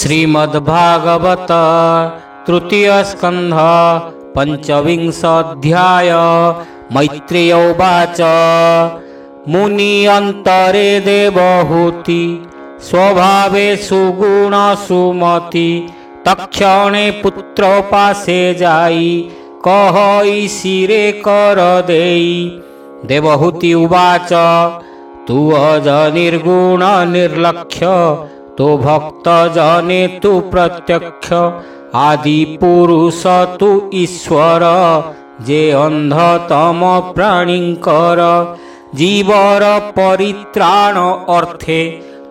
श्रीमद्भागवत तृतीय स्कंध पंचविंशोऽध्याय। मैत्रेय उवाच। मुनि अंतरे देवहूति स्वभावे सुगुण सुमति तक्षणे पुत्रोपासे जाई कहई शिरे कर देई। देवहूति उवाच। तु अज निर्गुण निर्लक्ष्य तो भक्त जने तु प्रत्यक्ष आदि पुरुष तु ईश्वर जे अंधतम प्राणींकर जीवर परित्राण अर्थे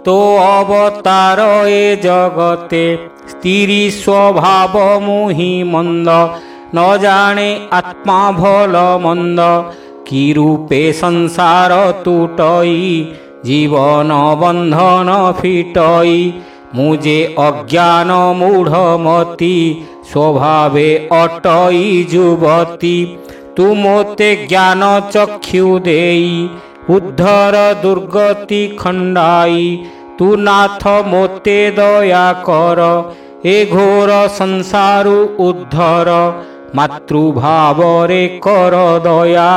तो अवतार ए जगते स्थिरी स्वभाव मुहि मंद न जाने आत्मा भल मंद की रूपे संसार टूटई जीवन बंधन फिटई मुझे अज्ञान मूढ़मती स्वभावे अटई जुवती तु मोते ज्ञान चक्षु देई उद्धर दुर्गति खंडाई तु नाथ मोते दया कर ए घोर संसारु उद्धर मातृभाव रे कर दया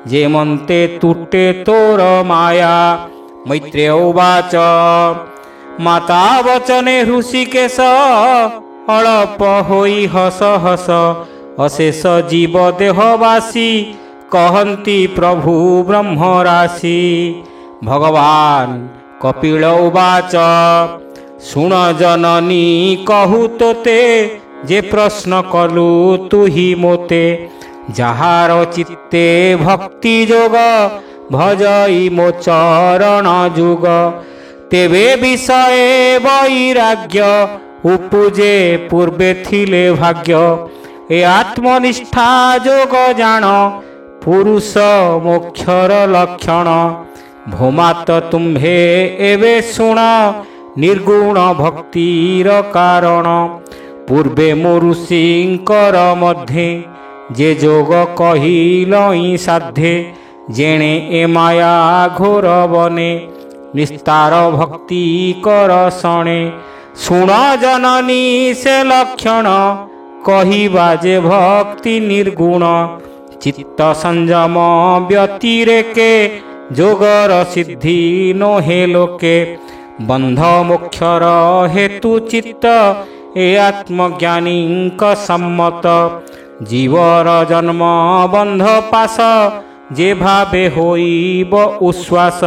जे मन्ते तुटे तोर माया। मैत्रेय उवाच। माता वचने ऋषिकेश अळप होई हस हस अशेष जीव देहवासी कहन्ति प्रभु ब्रह्मराशि। भगवान कपिल उवाच। सुण जननी कहु तोते जे प्रश्न कलु तुहि मोते जहार चित्ते भक्ति जोग भजई मो चरण जुग तेबे विषय वैराग्य उपुजे पूर्वे थिले भाग्य ए आत्मनिष्ठा जोग जान पुरुष मोक्षर लक्षण भोमात तुम्हे एवे सुण निर्गुण भक्तिर कारण पूर्वे मो ऋषिंकर मध्ये जे जोग कहिलई साध्ये जेणे ए माया घोर बने निस्तार भक्ति कर शणे सुण जननी से लक्षण कहिबा जे भक्ति निर्गुण चित्त संयम व्यतिरेके जोगर सिद्धि नोहे लोके बंध मोक्षर हेतु चित्त ए आत्मज्ञानीक सम्मत जीवर जन्म बंध पास जे भावे होइब उश्वास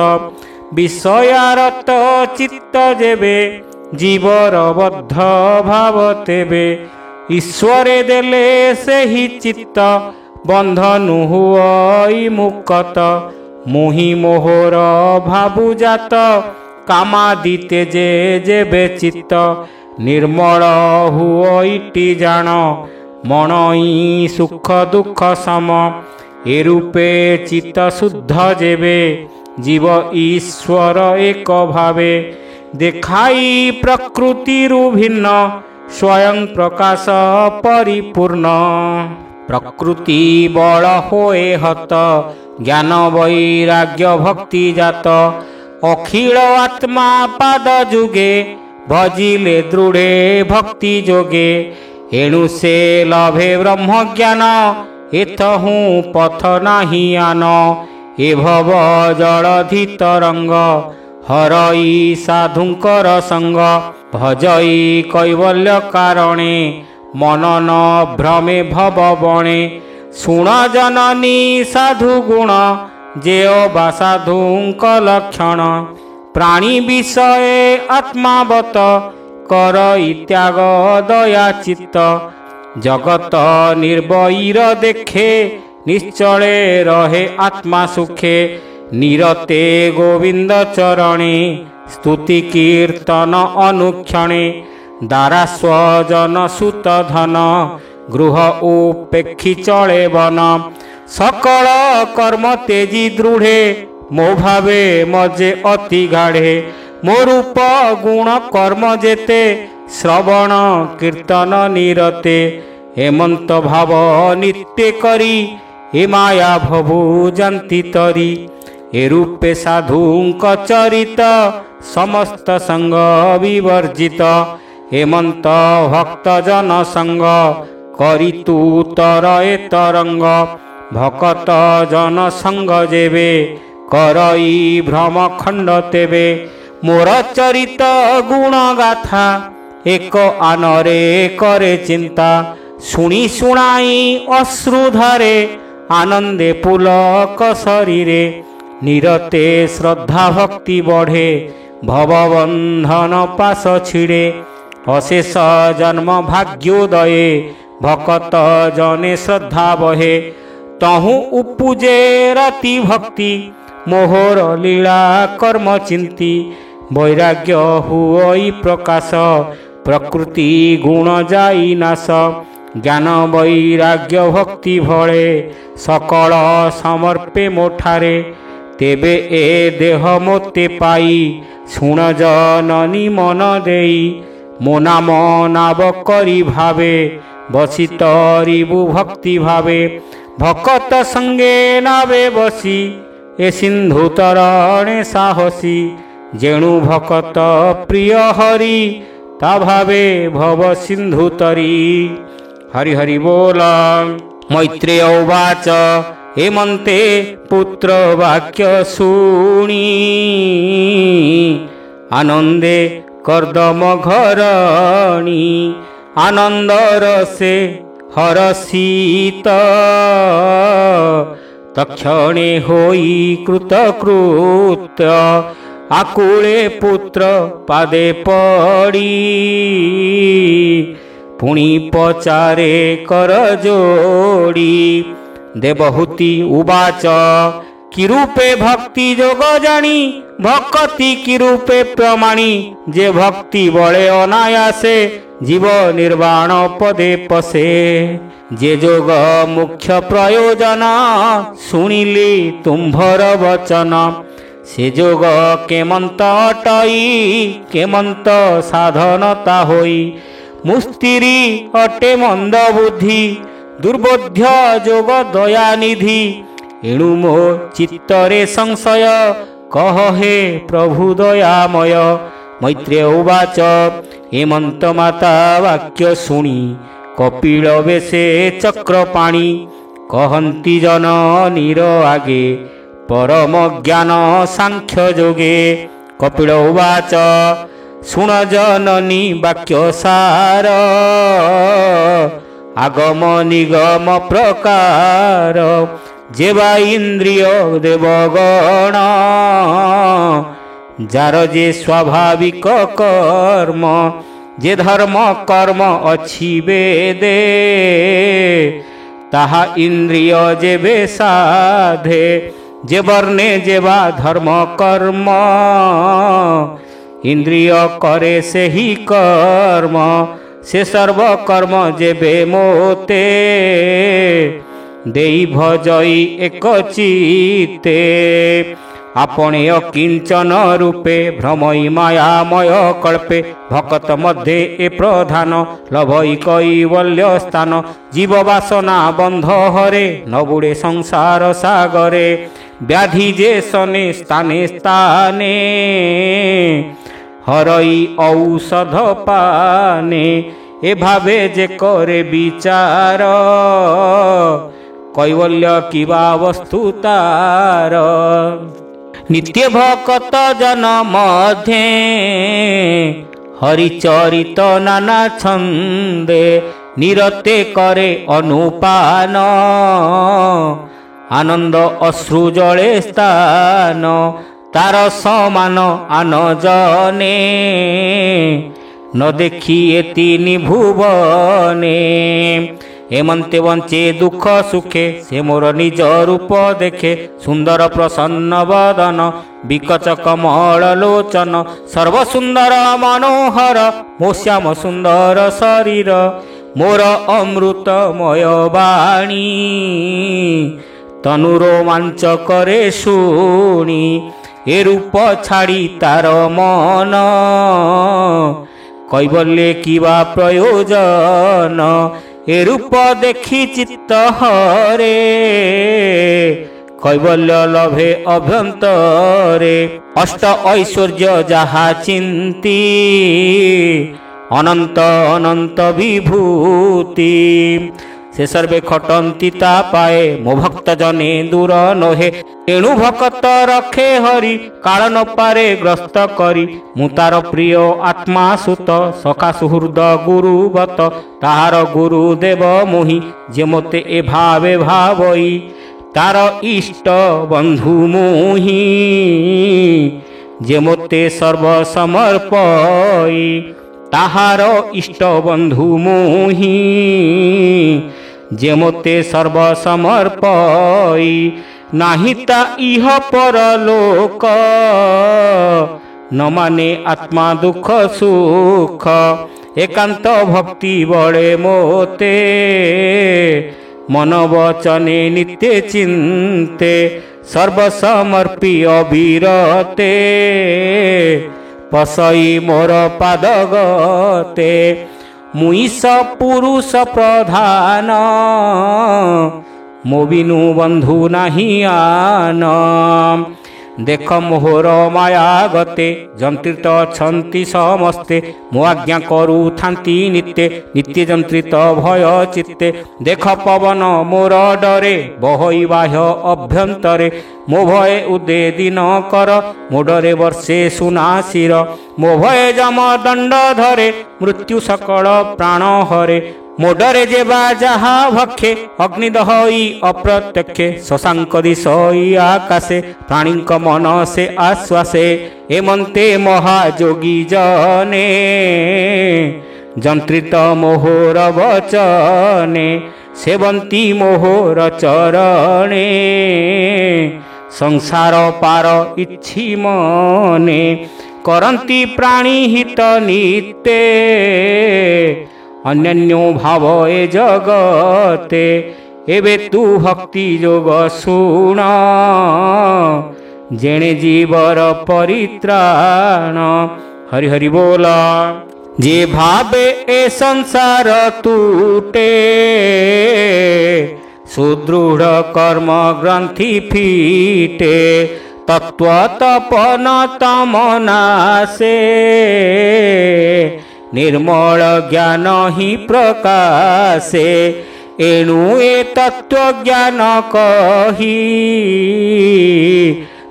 विषयारत चित्त जेबे जीवर बद्ध भाव तेबे ईश्वरे देले से ही चित्त बंधनु हुई मुक्त मोहि मोहर भाबु जात कामादिते जे जेबे चित्त निर्मल हुईटी जान मनई सुख दुख सम ए रूपे चित्त शुद्ध जेबे जीव ईश्वर एक भावे देखाई प्रकृतिरु भिन्न स्वयं प्रकाश परिपूर्ण प्रकृति बल होए हत ज्ञान वैराग्य भक्ति जात अखिल आत्मा पाद जुगे भजिले दृढ़े भक्ति जोगे एणु से लभे ब्रह्म ज्ञान एतहु पथ नाही आन ए भव जलधि तरंग हरई साधुंकर संग भजई कैवल्य कारणे मनन भ्रमे भव बणे सुण जननी साधु गुण जेओ बा साधुंक लक्षण प्राणी विषये आत्मावत कर त्याग दया चित्त जगत निर्भयर देखे निश्चले रहे आत्मा सुखे निरते गोविंद चरणे स्तुति कीर्तन अनुक्षणे दारा स्वजन सुत धन गृह उपेक्षी चले वन सकल कर्म तेजी दृढ़े मो भावे मजे अति गाढ़े मो रूप गुण कर्म जेते श्रवण कीर्तन निरते हेमंत भाव नित्य करी ए माया भभु जंती तरी ए रूपे साधुंक चरित समस्त संग विवर्जित हेमंत भक्त जन संग करी तू तर ए तरंग भकत जन संग जेबे करई भ्रम खंड तेबे मोर चरित गुण गाथा एक आनरे करे चिंता शुणी शुणाई अश्रुधारे आनंदे पुलक शरीरे निरते श्रद्धा भक्ति बढ़े भवबंधन पाश छिड़े अशेष जन्म भाग्योदये भकत जने श्रद्धा बहे तहु उपुजे रति भक्ति मोहर लीला कर्म चिंती वैराग्य हुई प्रकाश प्रकृति गुण जाई नाश ज्ञान वैराग्य भक्ति भले सकल समर्पे मोठारे तेबे ए देह मोते पाई शुण जननी मन देई मो नाम नाव करी भावे बसी तरिबु भक्ति भावे भकत संगे नावे बसी ए सिंधु तरणे साहसी जेणु भकत प्रिय हरि ता भावे भव सिंधु तरी। हरि हरि बोल। मैत्रेय उवाच हेमंते पुत्र वाक्य शुणी आनंदे कर्दम घरणी आनंद रसे हरसित तक्षणे होई कृतकृत्य आकुले पुत्र पादे पड़ी पुणी पचारे कर जोड़ी देवहूति उवाच किरूपे भक्ति जोग जानी भक्ति किरूपे प्रमाणी जे भक्ति बळे अनायासे जीव निर्वाण पदे पसे जे जोग मुख्य प्रयोजन शुणिली तुम्भर वचन से जोग केमंत अटई केमंत साधनता होई मुस्तिरी अटे मंद बुद्धि दुर्बोध्य जोग दयानिधि एणु मो चित्तरे संशय कह हे प्रभु दयामय। मैत्रेय उवाच हेमंत माता वाक्य शुणी कपिल बेशे चक्रपाणी कहन्ति जननीर आगे परम ज्ञान सांख्य जोगे। कपिल उवाच शुण जननी वाक्य सार आगम निगम प्रकार जेवा इंद्रिय देवगण जार जे स्वाभाविक कर्म जे धर्म कर्म अछि वेदे ताहा इंद्रिय जेबे साधे जे वर्णे जेवा धर्म कर्म इंद्रिय करे से ही कर्म से सर्व कर्म जेबे मोते देई भजई एक चित्ते आपणे किंचन रूपे भ्रमई मायामय कल्पे भकत मध्ये ए प्रधान लभई कैवल्य स्थान जीव वासना बंध हरे न बुड़े संसार सागरे व्याधि जे सने स्थाने स्थाने हरई औषध पाने ए भावे जे करे विचार कैवल्य किबा वस्तु तार नित्य भकत जन मध्ये हरिचरित नाना छंदे निरते करे अनुपान आनंद अश्रु जले स्थान तार समान आन जने न देखी एति भुवने हेमंते वंचे दुख सुखे से मोर निज रूप देखे सुंदर प्रसन्न वदन विकच कमल लोचन सर्वसुंदर मनोहर मो श्याम सुंदर शरीर मोर अमृतमय वाणी तनु रोमांच करे शुणी ए रूप छाड़ी तार मन कैवल्य किबा प्रयोजन ए रूप देखी चित्त हरे कैवल्य लभे अभ्यंतरे अष्ट ऐश्वर्य जहा चिंती ଅନନ୍ତ ଅନନ୍ତ ବିଭୂତି। ସେ ସର୍ବେ ଖଟନ୍ତି ତା ପାଏ, ମୋ ଭକ୍ତ ଜନେ ଦୂର ନୋହେ। ଏଣୁ ଭକତ ରଖେ ହରି, କାଳ ନ ପାରେ ଗ୍ରସ୍ତ କରି। ମୁଁ ତାର ପ୍ରିୟ ଆତ୍ମା ସୁତ, ସଖା ସୁହୃଦ ଗୁରୁବତ। ତାହାର ଗୁରୁ ଦେବ ମୁହିଁ, ଯେ ମୋତେ ଏ ଭାବେ ଭାବଇ। ତାର ଇଷ୍ଟ ବନ୍ଧୁ ମୁହିଁ, ଯେ ମୋତେ ସର୍ବ ସମର୍ପଇ। ତାହାର ଇଷ୍ଟ ବନ୍ଧୁ ମୁହିଁ, ଯେ ମୋତେ ସର୍ବ ସମର୍ପଇ। ନାହିଁ ତା ଇହ ପରଲୋକ, ନ ମାନେ ଆତ୍ମା ଦୁଃଖ ସୁଖ। ଏକାନ୍ତ ଭକ୍ତି ବଳେ ମୋତେ, ମନ ବଚନେ ନିତ୍ୟ ଚିନ୍ତେ। ସର୍ବସମର୍ପି ଅବିରତେ, ପଶଇ ମୋର ପାଦଗତେ। ମୁଇସ ପୁରୁଷ ପ୍ରଧାନ, ମୋ ବିନୁ ବନ୍ଧୁ ନାହିଁ ଆନ। ଦେଖ ମୋହର ମାୟା ଗତେ, ଯନ୍ତ୍ରିତ ଅଛନ୍ତି ସମସ୍ତେ। ମୋ ଆଜ୍ଞା କରୁଥାନ୍ତି ନିତ୍ୟ, ନିତ୍ୟ ଯନ୍ତ୍ରିତ ଭୟ ଚିତ୍ତେ। ଦେଖ ପବନ ମୋର ଡରେ, ବହଇ ବାହ୍ୟ ଅଭ୍ୟନ୍ତରେ। ମୋ ଭୟ ଉଦେ ଦିନ କର, ମୋ ଡରେ ବର୍ଷେ ସୁନାସିର। ମୋ ଭୟ ଯମ ଦଣ୍ଡ ଧରେ, ମୃତ୍ୟୁ ସକଳ ପ୍ରାଣ ହରେ। ମୋ ଡରେ ଯେବା ଯାହା ଭକ୍ଷେ, ଅଗ୍ନିଦହଇ ଅପ୍ରତ୍ୟକ୍ଷେ। ଶଶାଙ୍କ ଦିଶଇ ଆକାଶେ, ପ୍ରାଣୀଙ୍କ ମନ ସେ ଆଶ୍ୱାସେ। ଏମନ୍ତେ ମହାଯୋଗୀ ଜନେ, ଯନ୍ତ୍ରିତ ମୋହର ବଚନେ। ସେବନ୍ତୀ ମୋହର ଚରଣେ, ସଂସାର ପାର ଇଚ୍ଛି ମନେ। କରନ୍ତି ପ୍ରାଣୀ ହିତ ନିତ୍ୟ, ଅନ୍ୟାନ୍ୟ ଭାବ ଏ ଜଗତେ। ଏବେ ତୁ ଭକ୍ତି ଯୋଗ ଶୁଣ, ଯେଣେ ଜୀବର ପରିତ୍ରାଣ। ହରି ହରି ବୋଲ। ଯେ ଭାବେ ଏ ସଂସାର ତୁଟେ, ସୁଦୃଢ଼ କର୍ମ ଗ୍ରନ୍ଥି ଫିଟେ। ତତ୍ଵ ତପନ ତମନାସେ, ନିର୍ମଳ ଜ୍ଞାନ ହିଁ ପ୍ରକାଶେ। ଏଣୁ ଏ ତତ୍ଵ ଜ୍ଞାନ କହି,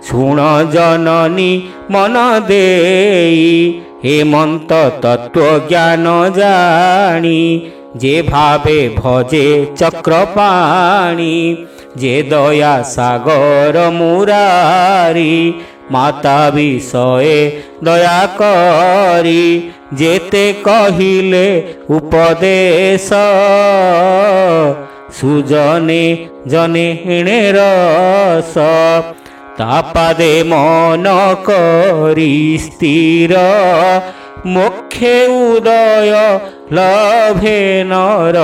ଶୁଣ ଜନନୀ ମନ ଦେଇ। ହେମନ୍ତ ତତ୍ଵ ଜ୍ଞାନ ଜାଣି, ଯେ ଭାବେ ଭଜେ ଚକ୍ରପାଣି। ଯେ ଦୟା ସାଗର ମୁରାରି, ମାତା ବିଷয়ে ଦୟା କରି। ଯେତେ କହିଲେ ଉପଦେଶ, ସୁଜନେ ଜନେ ହେଣେ ରସ। ତା ପାଦେ ମନ କରି ସ୍ଥିର, ମୋକ୍ଷେ ଉଦୟ ଲଭେ ନର।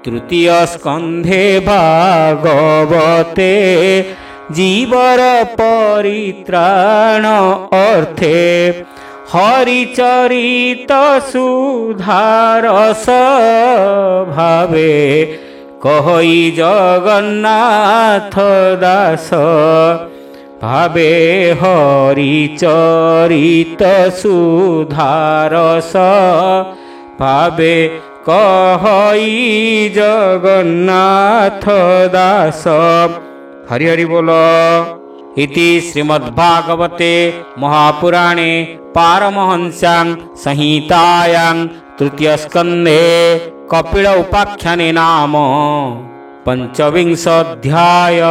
ତୃତୀୟ ସ୍କନ୍ଧେ ଭାଗବତେ, ଜୀବର ପରିତ୍ରାଣ ଅର୍ଥେ। ହରିଚରିତ ସୁଧାରସ ଭାବେ, କହଇ ଜଗନ୍ନାଥ ଦାସ। ଭାବେ ହରିଚରିତ ସୁଧାରସ, ଭାବେ କହଇ ଜଗନ୍ନାଥ ଦାସ। हरि हरि बोल। इति श्रीमद्भागवते महापुराणे पारमहंस्यां संहितायां तृतीयस्कन्धे कपिल उपाख्याने नाम 25 अध्यायः।